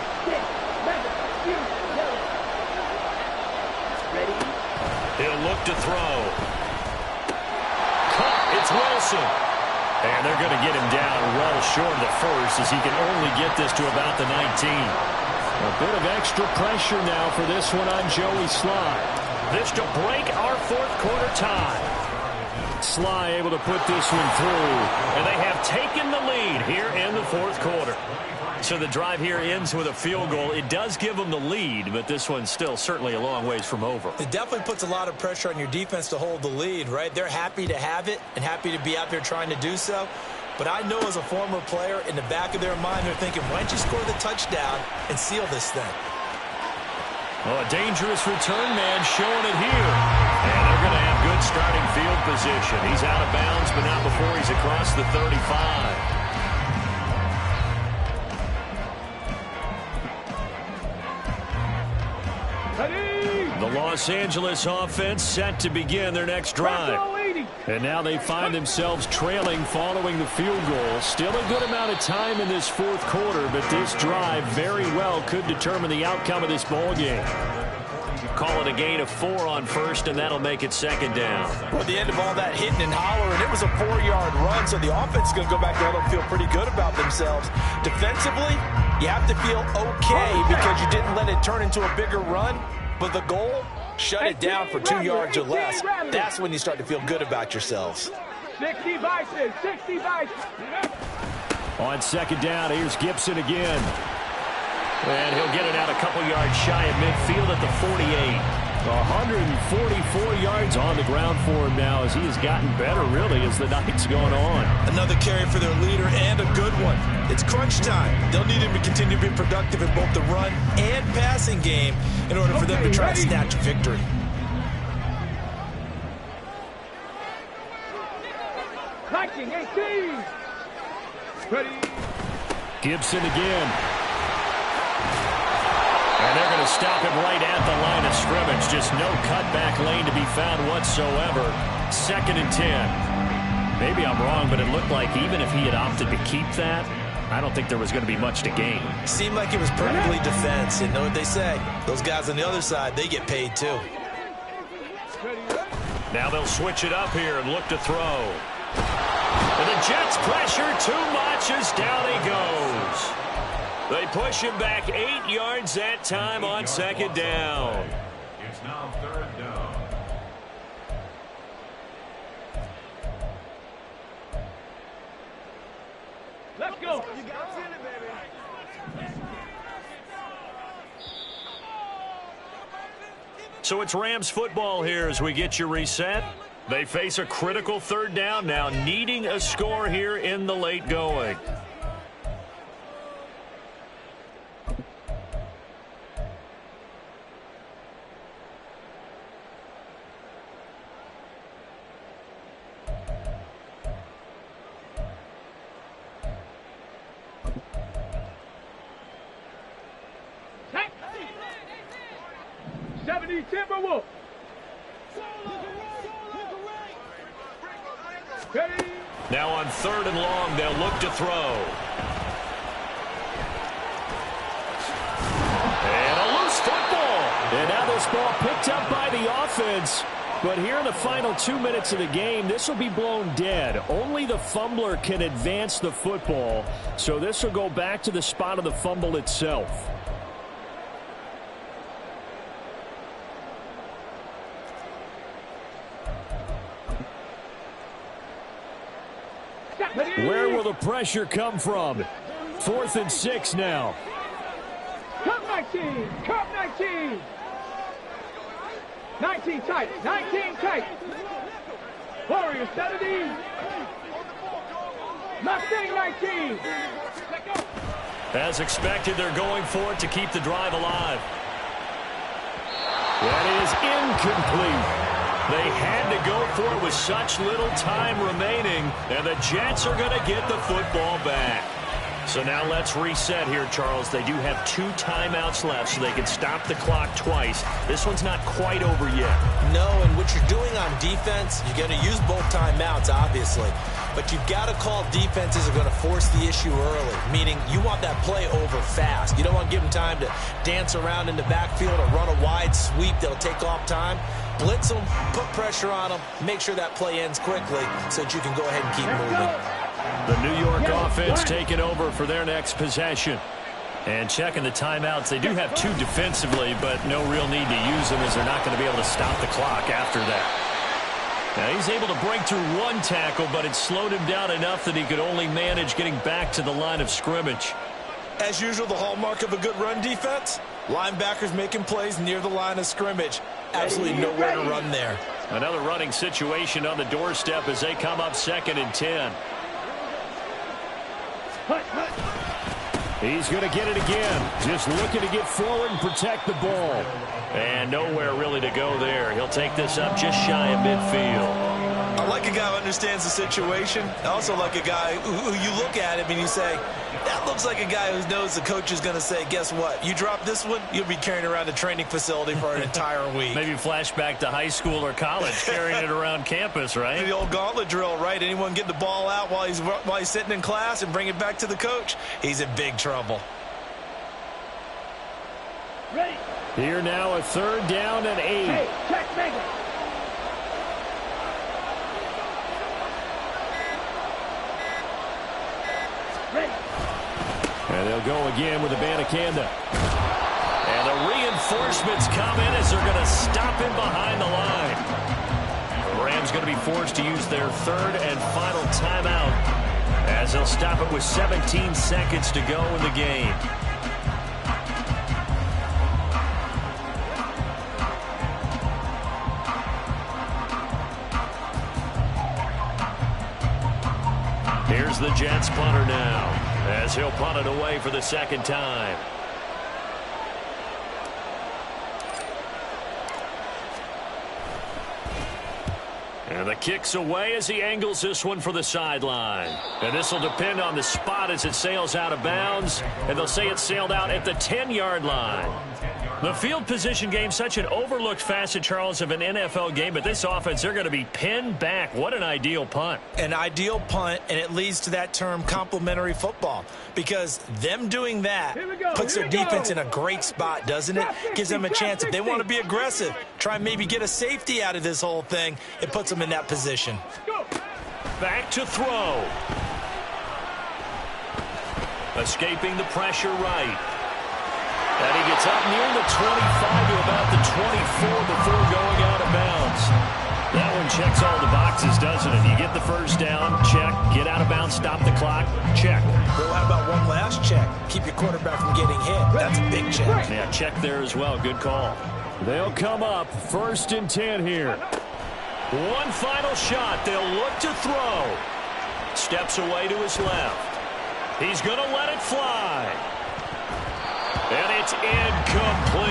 He'll look to throw. Caught. It's Wilson. And they're going to get him down well short of the 1st as he can only get this to about the 19. A bit of extra pressure now for this one on Joey Slye. This to break our 4th quarter tie. Slye able to put this one through. And they have taken the lead here in the 4th quarter. So the drive here ends with a field goal. It does give them the lead, but this one's still certainly a long ways from over. It definitely puts a lot of pressure on your defense to hold the lead, right? They're happy to have it and happy to be out there trying to do so. But I know as a former player, in the back of their mind, they're thinking, why don't you score the touchdown and seal this thing? Well, a dangerous return man showing it here. And they're going to have good starting field position. He's out of bounds, but not before he's across the 35. Los Angeles offense set to begin their next drive. And now they find themselves trailing following the field goal. Still a good amount of time in this fourth quarter, but this drive very well could determine the outcome of this ball game. Call it a gain of 4 on first, and that'll make it second down. Well, at the end of all that hitting and hollering, it was a 4-yard run, so the offense is going to go back there and feel pretty good about themselves. Defensively, you have to feel okay because you didn't let it turn into a bigger run, but the goal, shut it down for 2 yards or less. That's when you start to feel good about yourselves. 60 Vices, 60 Vices. On second down, here's Gibson again. And he'll get it out a couple yards shy of midfield at the 48. 144 yards on the ground for him now as he has gotten better, really, as the night's going on. Another carry for their leader and a good one. It's crunch time. They'll need him to continue to be productive in both the run and passing game in order for them to try to snatch a victory. Liking 18. Ready. Gibson again. And they're going to stop him right at the line of scrimmage. Just no cutback lane to be found whatsoever. 2nd and 10. Maybe I'm wrong, but it looked like even if he had opted to keep that, I don't think there was going to be much to gain. Seemed like it was perfectly defense. And know what they say? Those guys on the other side, they get paid too. Now they'll switch it up here and look to throw. And the Jets pressure too much as down he goes. They push him back 8 yards that time on second down. It's now 3rd down. Let's go. So it's Rams football here as we get you reset. They face a critical 3rd down now, needing a score here in the late going. Timberwolf. Now on 3rd and long, they'll look to throw. And a loose football. And now this ball picked up by the offense. But here in the final 2 minutes of the game, this will be blown dead. Only the fumbler can advance the football. So this will go back to the spot of the fumble itself. Where will the pressure come from? 4th and 6 now. Cup 19. Cup 19. 19 tight. 19 tight. Warriors 70. Mustang 19. As expected, they're going for it to keep the drive alive. That is incomplete. They had to go for it with such little time remaining, and the Jets are going to get the football back. So now let's reset here, Charles. They do have 2 timeouts left, so they can stop the clock twice. This one's not quite over yet. No, and what you're doing on defense, you're going to use both timeouts, obviously. But you've got to call defenses are going to force the issue early, meaning you want that play over fast. You don't want to give them time to dance around in the backfield or run a wide sweep that'll take off time. Blitz them, put pressure on them, make sure that play ends quickly so that you can go ahead and keep moving. The New York offense taking over for their next possession. And checking the timeouts, they do have 2 defensively, but no real need to use them as they're not going to be able to stop the clock after that. Now he's able to break through 1 tackle, but it slowed him down enough that he could only manage getting back to the line of scrimmage. As usual, the hallmark of a good run defense, linebackers making plays near the line of scrimmage. Absolutely nowhere to run there. Another running situation on the doorstep as they come up 2nd and 10. He's going to get it again. Just looking to get forward and protect the ball. And nowhere really to go there. He'll take this up just shy of midfield. I like a guy how understands the situation. I also like a guy who you look at him and you say, that looks like a guy who knows the coach is going to say, guess what? You drop this one, you'll be carrying around a training facility for an entire week. Maybe flashback to high school or college, carrying it around campus, right? The old gauntlet drill, right? Anyone get the ball out while he's sitting in class and bring it back to the coach, he's in big trouble. Ready. Here now, a 3rd down and 8. Hey, check, make it. Ready. And they'll go again with Abanikanda. And the reinforcements come in as they're going to stop him behind the line. The Rams going to be forced to use their 3rd and final timeout as they'll stop it with 17 seconds to go in the game. Here's the Jets punter now as he'll punt it away for the 2nd time. And the kick's away as he angles this one for the sideline. And this will depend on the spot as it sails out of bounds. And they'll say it sailed out at the 10-yard line. The field position game, such an overlooked facet, Charles, of an NFL game. But this offense, they're going to be pinned back. What an ideal punt. An ideal punt, and it leads to that term complementary football. Because them doing that puts their defense in a great spot, doesn't it? Gives them a chance if they want to be aggressive, try and maybe get a safety out of this whole thing. It puts them in that position. Back to throw. Escaping the pressure right. And he gets up near the 25 to about the 24 before going out of bounds. That one checks all the boxes, doesn't it? You get the 1st down, check. Get out of bounds, stop the clock, check. Well, how about one last check? Keep your quarterback from getting hit. That's a big check. Yeah, check there as well. Good call. They'll come up 1st and 10 here. One final shot. They'll look to throw. Steps away to his left. He's going to let it fly. And it's incomplete.